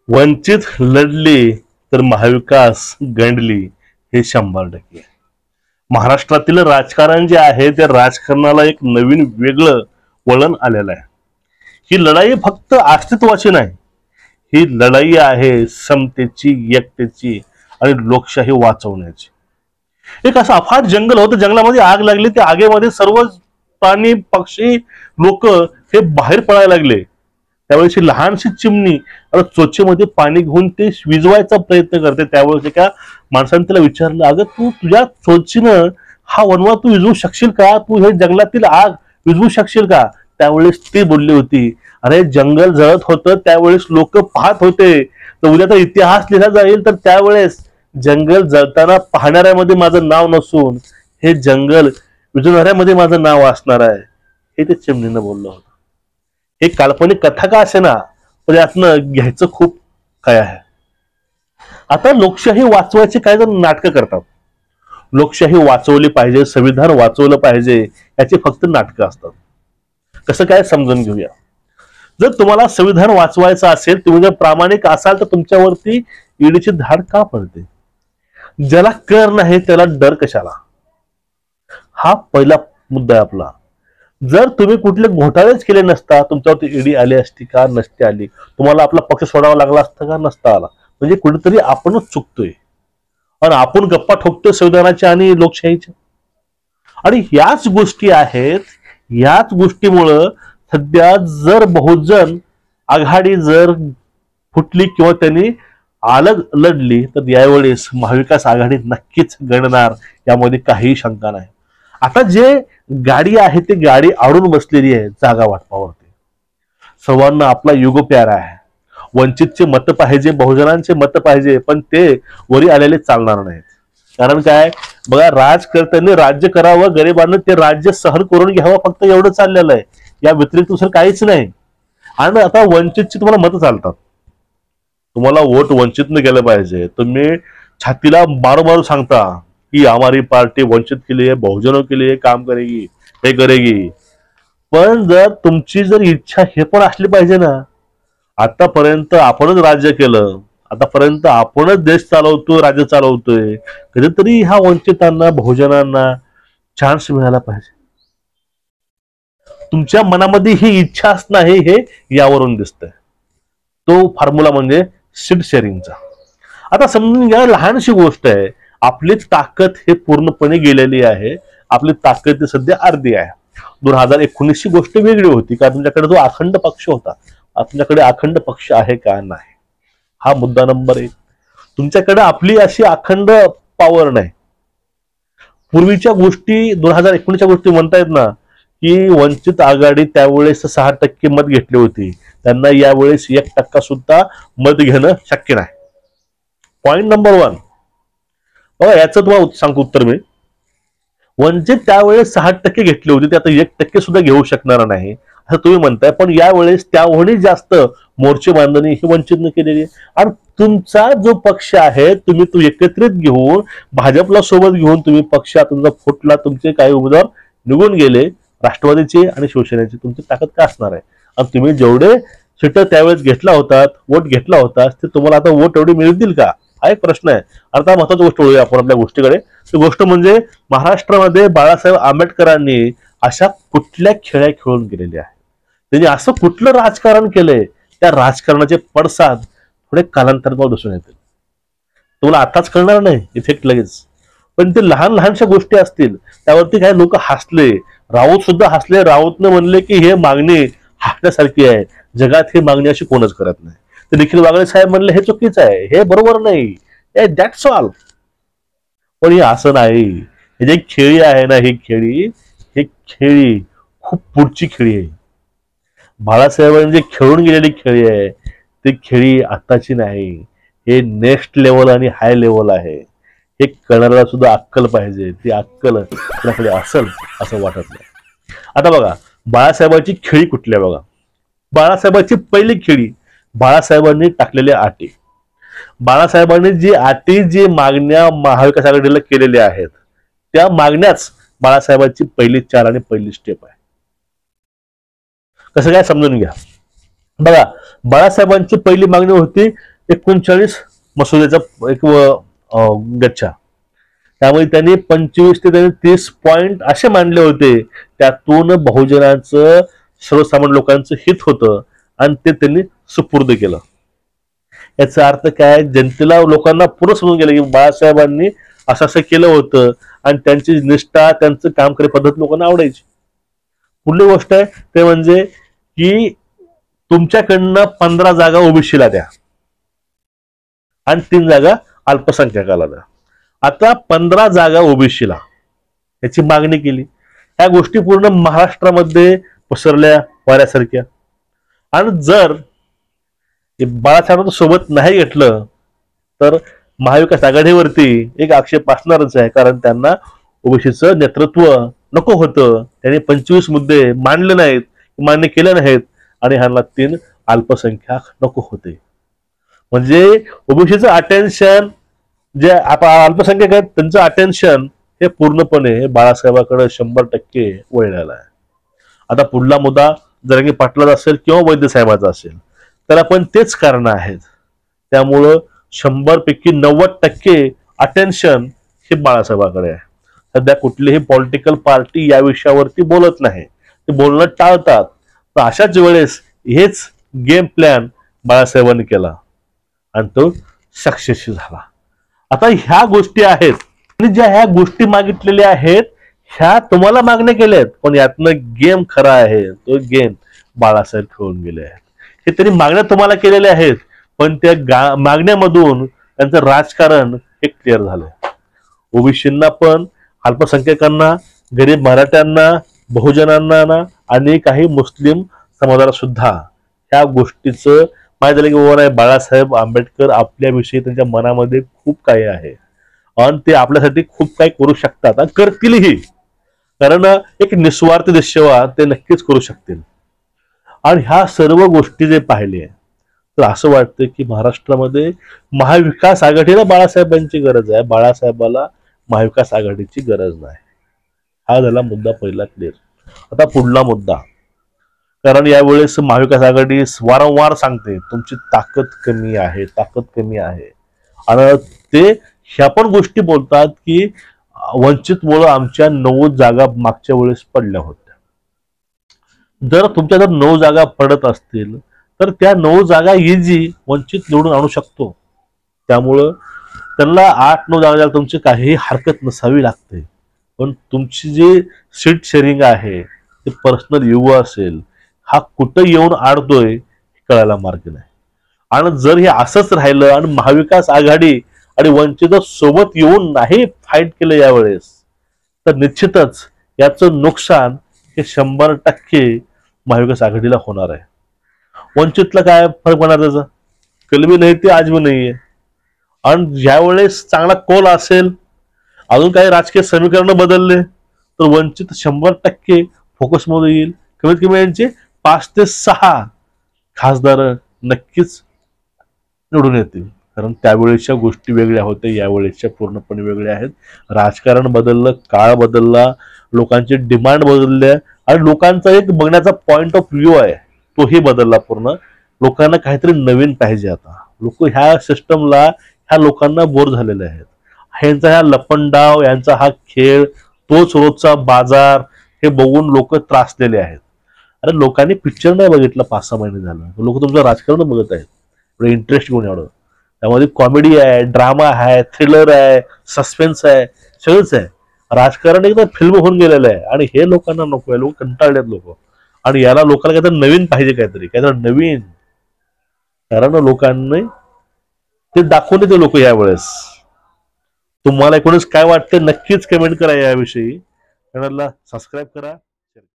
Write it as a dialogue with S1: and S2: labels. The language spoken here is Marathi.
S1: वंचित लढली तर महाविकास गंडली, हे 100%. महाराष्ट्रातील राजकारण जे आहे त्या राजकारणाला एक नवीन वेगळं वळण आलेलं आहे. ही लढाई फक्त अस्तित्वाची नाही, ही लढाई आहे समतेची, एकतेची आणि लोकशाही वाचवण्याची. एक असं अफाट जंगल होतं, जंगलामध्ये आग लागली, त्या आगीमध्ये सर्व प्राणी पक्षी लोक हे बाहेर पडायला लागले. त्यावेळेस लहानशी चिमणी चोचेमध्ये पाणी घेऊन ते विजवायचा प्रयत्न करते. त्यावेळेस एका माणसाने त्याला विचारलं, अगं तू तुझ्या चोचीनं हा वनवा तू विझवू शकशील का? तू हे जंगलातील आग विझवू शकशील का? त्यावेळेस ती बोलली होती, अरे जंगल जळत होतं त्यावेळेस लोक पाहत होते, तर उद्या तर इतिहास लिहिला जाईल तर त्यावेळेस जंगल जळताना पाहणाऱ्यामध्ये माझं नाव नसून हे जंगल विझवणाऱ्यामध्ये माझं नाव असणार आहे, हे ते चिमणीनं बोललं होतं. हे काल्पनिक कथा का असे ना, पण यातनं घ्यायचं खूप काय आहे. आता लोकशाही वाचवायचे काय जण नाटकं करतात. लोकशाही वाचवली पाहिजे, संविधान वाचवलं पाहिजे, याची फक्त नाटकं असतात. कसं काय समजून घेऊया. जर तुम्हाला संविधान वाचवायचं असेल, तुम्ही जर प्रामाणिक असाल, तर तुमच्यावरती ईडीची धाड का पडते? ज्याला कर नाही त्याला डर कशाला, हा पहिला मुद्दा आहे आपला. जर तुम्ही कुठले घोटाळेच केले नसता, तुमच्यावरती ईडी आली असती का? नसती आली. तुम्हाला आपला पक्ष सोडावा लागला असता का? नसता आला. म्हणजे कुठेतरी आपणच चुकतोय आणि आपण गप्पा ठोकतोय संविधानाच्या आणि लोकशाहीच्या. आणि याच गोष्टी आहेत, याच गोष्टीमुळं सध्या जर बहुजन आघाडी जर फुटली किंवा त्यांनी अलग लढली, तर यावेळेस महाविकास आघाडी नक्कीच गणणार, यामध्ये काही शंका नाही. आता जे गाडी आहे ती गाडी आडून बसलेली आहे जागा वाटपावरती. सर्वांना आपला युग प्यारा आहे. वंचितचे मत पाहिजे, बहुजनांचे मत पाहिजे, पण ते वरी आलेले चालणार नाहीत. कारण काय बघा, राजकर्त्यांनी राज्य करावं, गरिबांना ते राज्य सहन करून घ्यावं, फक्त एवढं चाललेलं आहे. या व्यतिरिक्त दुसरं काहीच नाही. आणि आता वंचितची तुम्हाला मतं चालतात, तुम्हाला वोट वंचितने गेलं पाहिजे. तुम्ही छातीला मारू मारू सांगता कि हमारी पार्टी वंचित के लिए, बहुजनों के लिए काम करेगी, हे करेगी. पण जर तुमची जर इच्छा हे पण असली पाहिजे ना, आतापर्यंत आपणच राज्य केलं, आतापर्यंत आपणच देश चालवतोय, राज्य चालवतोय, कधीतरी ह्या वंचितांना, बहुजनांना चान्स मिळाला पाहिजे. तुमच्या मनामध्ये ही इच्छाच नाही, हे यावरून दिसतंय. तो फॉर्म्युला म्हणजे सीट शेअरिंगचा. आता समजून घ्या, लहानशी गोष्ट आहे. आपली ताकद हे पूर्णपणे गेलेली आहे. आपली ताकद सध्या अर्धी आहे. 2019 ची गोष्ट वेगळी होती का, तुमच्याकडे जो अखंड पक्ष होता, तुमच्याकडे अखंड पक्ष आहे का? नाही. हा मुद्दा नंबर 1. तुमच्याकडे आपली अशी अखंड पॉवर नाही. पूर्वीच्या गोष्टी 2019च्या गोष्टी म्हणतायत ना, की वंचित आघाडी त्यावेळेस 6% मत घेतली होती, त्यांना यावेळेस 1% सुद्धा मत घेणं शक्य नाही. Point number 1. याचं तुम्हाला सांगतो उत्तर मी. वंचित त्यावेळेस 6% घेतली होती, ते आता 1% सुद्धा घेऊ शकणार नाही असं तुम्ही म्हणताय. पण यावेळेस त्याहूनही जास्त मोर्चे बांधणी ही वंचितने केलेली आहे. आणि तुमचा जो पक्ष आहे, तुम्ही तो एकत्रित घेऊन भाजपला सोबत घेऊन तुम्ही पक्ष तुमचा फुटला, तुमचे काही उमेदवार निघून गेले, राष्ट्रवादीचे आणि शिवसेनेची. तुमची ताकद काय असणार आहे? आणि तुम्ही जेवढे सीट त्यावेळेस घेतला होतात, वोट घेतला होता, ते तुम्हाला आता वोट एवढे मिळतील का, हा एक प्रश्न आहे. आता महत्वाची गोष्ट वळूया आपण आपल्या गोष्टीकडे. ती गोष्ट म्हणजे महाराष्ट्रामध्ये बाळासाहेब आंबेडकरांनी अशा कुठल्या खेळ्या खेळून गेलेल्या आहेत, त्यांनी असं कुठलं राजकारण केलंय, त्या राजकारणाचे पडसाद थोडे कालांतरावर दिसून येतील. तुम्हाला आताच कळणार नाही इफेक्ट लगेच, पण ते लहान लहानशा गोष्टी असतील त्यावरती काही लोक हसले. राऊत सुद्धा हसले. राऊतने म्हणले की हे मागणी हसण्यासारखी आहे, जगात ही मागणी अशी कोणच करत नाही. ते निखिल वागळे साहेब म्हणले हे चुकीचं आहे, हे बरोबर नाही, दॅट्स ऑल. पण हे असं नाही. हे जे खेळी आहे ना, ही खेळी खूप पुढची खेळी आहे. बाळासाहेबांनी जे खेळून गेलेली खेळी आहे, ती खेळी आताची नाही. हे नेक्स्ट लेवल आणि हाय लेवल आहे. हे कळणाऱ्याला सुद्धा अक्कल पाहिजे. ती अक्कल आपल्याकडे असेल असं वाटत नाही. आता बघा, बाळासाहेबांची खेळी कुठली आहे बघा. बाळासाहेबांची पहिली खेळी, बाळासाहेबांनी टाकलेल्या अटी. बाळासाहेबांनी जी मागण्या महाविकास आघाडीला केलेल्या आहेत, त्या मागण्याच बाळासाहेबांची पहिली 4 आणि पहिली स्टेप आहे. कसं काय समजून घ्या. बघा, बाळासाहेबांची पहिली मागणी होती 39 मसुद्याचा एक गच्चा, त्यामुळे त्यांनी 25 ते 30 पॉइंट असे मांडले होते, त्यातून बहुजनाचं सर्वसामान्य लोकांचं हित होतं आणि ते त्यांनी सुपूर्द केलं. याचा अर्थ काय, जनतेला लोकांना पूर्ण समजून गेलं की बाळासाहेबांनी असं असं केलं होतं आणि त्यांची निष्ठा, त्यांचं काम करे पद्धत लोकांना आवडायची. पुढली गोष्ट आहे ते म्हणजे की तुमच्याकडनं 15 जागा ओबीसीला द्या आणि 3 जागा अल्पसंख्याकाला द्या. आता 15 जागा ओबीसीला याची मागणी केली. ह्या गोष्टी पूर्ण महाराष्ट्रामध्ये पसरल्या वाऱ्यासारख्या. आणि जर बाळासाहेबांना सोबत नाही घेतलं तर महाविकास आघाडीवरती एक आक्षेप असणारच आहे, कारण त्यांना ओबीसीचं नेतृत्व नको होतं. त्यांनी 25 मुद्दे मांडले नाहीत, मान्य केले नाहीत आणि ह्यांना 3 अल्पसंख्याक नको होते. म्हणजे ओबीसीचं अटेन्शन, जे अल्पसंख्याक आहेत त्यांचं अटेन्शन हे पूर्णपणे बाळासाहेबांकडे 100% वळलेलं आहे. आता पुढला मुद्दा जरांगे पाटलाचा असेल किंवा वैद्य साहेबांचा असेल, तर आपण तेच कारण आहेत. त्यामुळं 100 पैकी 90% अटेन्शन हे बाळासाहेबांकडे आहे. सध्या कुठलीही पॉलिटिकल पार्टी या विषयावरती बोलत नाही, ते बोलणं टाळतात. तर अशाच वेळेस हेच गेम प्लॅन बाळासाहेबांनी केला आणि तो सक्सेसफुल झाला. आता ह्या गोष्टी आहेत आणि ज्या ह्या गोष्टी मागितलेल्या आहेत ह्या तुम्हाला मागण्या केल्यात, पण यातनं गेम खरा आहे तो गेम बाळासाहेब खेळून गेले आहेत. हे त्यांनी मागण्या तुम्हाला केलेल्या आहेत, पण त्या मागण्यामधून त्यांचं राजकारण हे क्लिअर झालं. ओबीसींना पण, अल्पसंख्याकांना, गरीब मराठ्यांना, बहुजनांना आणि काही मुस्लिम समाजाला सुद्धा ह्या गोष्टीचं माहिती झालं की बाबा नाही, बाळासाहेब आंबेडकर आपल्याविषयी त्यांच्या मनामध्ये खूप काही आहे आणि ते आपल्यासाठी खूप काही करू शकतात आणि करतीलही, कारण एक निस्वार्थ देशसेवा ते नक्कीच करू शकतील. आणि ह्या सर्व गोष्टी जे पाहिले तर असं वाटतं की महाराष्ट्रामध्ये महाविकास आघाडीला बाळासाहेबांची गरज आहे, बाळासाहेबाला महाविकास आघाडीची गरज नाही. हा झाला मुद्दा पहिला क्लिअर. आता पुढला मुद्दा, कारण यावेळेस महाविकास आघाडी वारंवार सांगते तुमची ताकद कमी आहे, ताकद कमी आहे. आणि ते ह्या पण गोष्टी बोलतात की वंचितमुळे आमच्या 9 जागा मागच्या वेळेस पडल्या होत्या. जर तुमच्या 9 जागा पडत असतील तर त्या 9 जागा इझी वंचित निवडून आणू शकतो. त्यामुळं त्यांना 8-9 जागा तुमची काहीही हरकत नसावी लागते. पण तुमची जी सीट शेअरिंग आहे ते पर्सनल युवा असेल, हा कुठं येऊन आडतोय कळायला मार्ग नाही. आणि जर हे असंच राहिलं आणि महाविकास आघाडी आणि वंचित सोबत येऊन नाही फाईट केलं यावेळेस, तर निश्चितच याचं नुकसान हे 100% महाविकास आघाडीला होणार आहे. वंचितला काय फरक पडणार, त्याचा कल भी नाही ते आज भी नाहीये. आणि ज्यावेळेस चांगला कोल असेल, अजून काही राजकीय समीकरण बदलले तर वंचित 100% फोकसमध्ये येईल. कमीत कमी यांचे 5 ते 6 खासदार नक्कीच निवडून येतील, कारण त्यावेळेच्या गोष्टी वेगळ्या होत्या, यावेळेच्या पूर्णपणे वेगळ्या आहेत. राजकारण बदललं, काळ बदलला, लोकांचे डिमांड बदलले आणि लोकांचा एक बघण्याचा पॉइंट ऑफ व्ह्यू आहे तोही बदलला पूर्ण. लोकांना काहीतरी नवीन पाहिजे. आता लोक ह्या सिस्टमला, ह्या लोकांना बोर झालेले आहेत. ह्यांचा ह्या लपंडाव, यांचा हा खेळ, तोच रोजचा बाजार हे बघून लोक त्रासलेले आहेत. अरे लोकांनी पिक्चर नाही बघितला 5-6 महिने झालं, लोक तुमचं राजकारण बघत आहेत इंटरेस्ट घेऊन. एवढं त्यामध्ये कॉमेडी आहे, ड्रामा आहे, थ्रिलर आहे, सस्पेन्स आहे, सगळंच आहे. राजकारण एकदम फिल्म होऊन गेलेलं आहे आणि हे लोकांना नको आहे. लोक कंटाळलेत लोक, आणि याला लोकांना काहीतरी नवीन पाहिजे, काहीतरी नवीन. कारण लोकांनी ते दाखवून देते लोक यावेळेस. तुम्हाला एकूणच काय वाटतं नक्कीच कमेंट करा याविषयी. चॅनलला सबस्क्राईब करा.